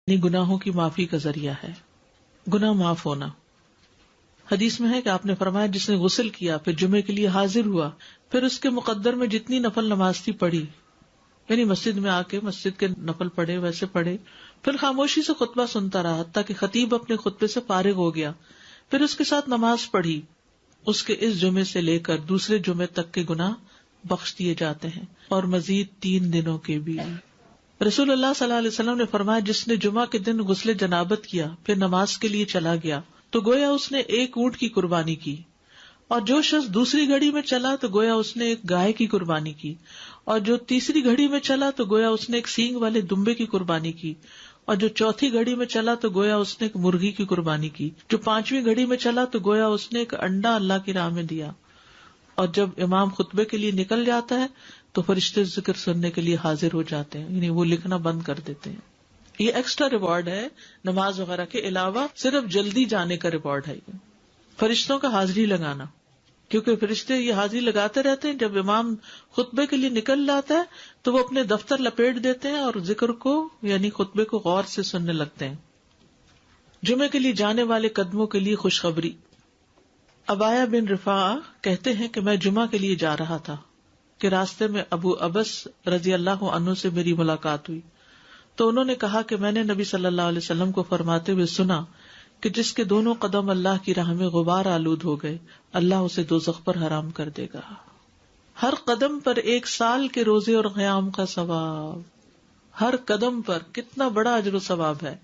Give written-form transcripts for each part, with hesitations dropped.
یعنی گناہوں کی معافی کا ذریعہ ہے، گناہ معاف ہونا۔ حدیث میں ہے کہ آپ نے فرمایا جس نے غسل کیا پھر جمعے کے لیے حاضر ہوا، پھر اس کے مقدر میں جتنی نفل نماز تھی پڑھی، یعنی مسجد میں آ کے مسجد کے نفل پڑھے ویسے پڑھے، پھر خاموشی سے خطبہ سنتا رہا حتیٰ کہ خطیب اپنے خطبے سے فارغ ہو گیا، پھر اس کے ساتھ نماز پڑھی، اس کے اس جمعے سے لے کر دوسرے جمعے تک کے گناہ بخش دیے جاتے ہیں، اور مزید 3 دنوں کے بھی۔ رسول اللہ صلی اللہ علیہ وسلم نے فرمایا جس نے جمعہ کے دن غسل جنابت کیا پھر نماز کے لیے چلا گیا تو گویا اس نے 1 اونٹ کی قربانی کی، اور جو شخص دوسری گھڑی میں چلا تو گویا اس نے 1 گائے کی قربانی کی، اور جو تیسری گھڑی میں چلا تو گویا اس نے 1 سینگ والے دمبے کی قربانی کی، اور جو چوتھی گھڑی میں چلا تو گویا اس نے 1 مرغی کی قربانی کی، جو 5ویں گھڑی میں چلا تو گویا اس نے 1 انڈا اللہ کی راہ میں دیا۔ اور جب امام خطبے کے لیے نکل جاتا ہے تو فرشتے ذکر سننے کے لیے حاضر ہو جاتے ہیں، یعنی وہ لکھنا بند کر دیتے ہیں۔ یہ ایکسٹرا ریوارڈ ہے نماز وغیرہ کے علاوہ، صرف جلدی جانے کا ریوارڈ ہے یہ، فرشتوں کا حاضری لگانا، کیونکہ فرشتے یہ حاضری لگاتے رہتے ہیں۔ جب امام خطبے کے لیے نکل جاتا ہے تو وہ اپنے دفتر لپیٹ دیتے ہیں اور ذکر کو یعنی خطبے کو غور سے سننے لگتے ہیں۔ جمعے کے لیے جانے والے قدموں کے لیے خوشخبری۔ عبایہ بن رفاعہ کہتے ہیں کہ میں جمعہ کے لیے جا رہا تھا کہ راستے میں ابو ابس رضی اللہ عنہ سے میری ملاقات ہوئی، تو انہوں نے کہا کہ میں نے نبی صلی اللہ علیہ وسلم کو فرماتے ہوئے سنا کہ جس کے دونوں قدم اللہ کی راہ میں غبار آلود ہو گئے اللہ اسے دوزخ پر حرام کر دے گا۔ ہر قدم پر 1 سال کے روزے اور قیام کا ثواب، ہر قدم پر کتنا بڑا اجر و ثواب ہے۔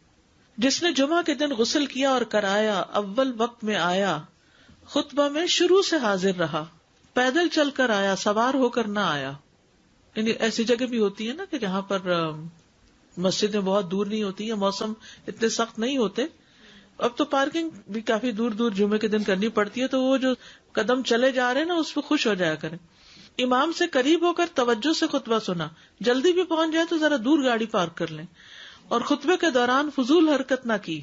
جس نے جمعہ کے دن غسل کیا اور کرایا، اول وقت میں آیا، خطبہ میں شروع سے حاضر رہا، پیدل چل کر آیا، سوار ہو کر نہ آیا، یعنی ایسی جگہ بھی ہوتی ہے نا کہ جہاں پر مسجدیں بہت دور نہیں ہوتی ہیں، موسم اتنے سخت نہیں ہوتے، اب تو پارکنگ بھی کافی دور دور جمعے کے دن کرنی پڑتی ہے، تو وہ جو قدم چلے جا رہے ہیں نا اس پہ خوش ہو جایا کریں۔ امام سے قریب ہو کر توجہ سے خطبہ سنا، جلدی بھی پہنچ جائے تو ذرا دور گاڑی پارک کر لیں، اور خطبے کے دوران فضول حرکت نہ کی،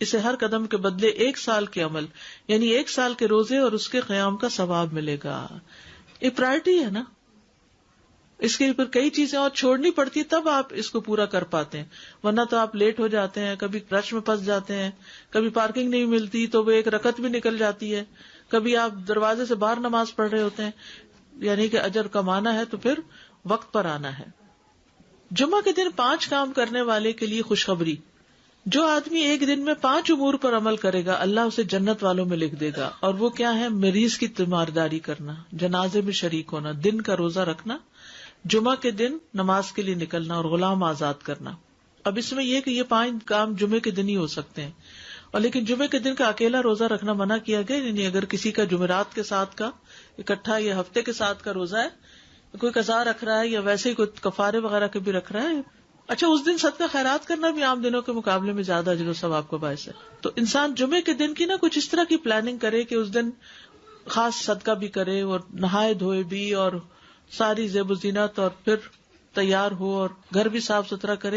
اسے ہر قدم کے بدلے 1 سال کے عمل یعنی 1 سال کے روزے اور اس کے قیام کا ثواب ملے گا۔ یہ پرائرٹی ہے نا، اس کے اوپر کئی چیزیں اور چھوڑنی پڑتی تب آپ اس کو پورا کر پاتے ہیں، ورنہ تو آپ لیٹ ہو جاتے ہیں، کبھی رش میں پھنس جاتے ہیں، کبھی پارکنگ نہیں ملتی تو وہ 1 رکعت بھی نکل جاتی ہے، کبھی آپ دروازے سے باہر نماز پڑھ رہے ہوتے ہیں، یعنی کہ اجر کمانا ہے تو پھر وقت پر آنا ہے۔ جمعہ کے دن 5 کام کرنے والے کے لیے خوشخبری۔ جو آدمی ایک دن میں 5 امور پر عمل کرے گا اللہ اسے جنت والوں میں لکھ دے گا، اور وہ کیا ہے؟ مریض کی تیمارداری کرنا، جنازے میں شریک ہونا، دن کا روزہ رکھنا، جمعہ کے دن نماز کے لیے نکلنا، اور غلام آزاد کرنا۔ اب اس میں یہ کہ یہ 5 کام جمعے کے دن ہی ہو سکتے ہیں، اور لیکن جمعے کے دن کا اکیلا روزہ رکھنا منع کیا گیا، یعنی اگر کسی کا جمعرات کے ساتھ کا اکٹھا یا ہفتے کے ساتھ کا روزہ ہے، کوئی قضا رکھ رہا ہے یا ویسے ہی کوئی کفارے وغیرہ کے بھی رکھ رہا ہے، اچھا اس دن صدقہ خیرات کرنا بھی عام دنوں کے مقابلے میں زیادہ اجر و ثواب کا باعث ہے، تو انسان جمعے کے دن کی نا کچھ اس طرح کی پلاننگ کرے کہ اس دن خاص صدقہ بھی کرے اور نہائے دھوئے بھی اور ساری زیب و زینت اور پھر تیار ہو اور گھر بھی صاف ستھرا کرے۔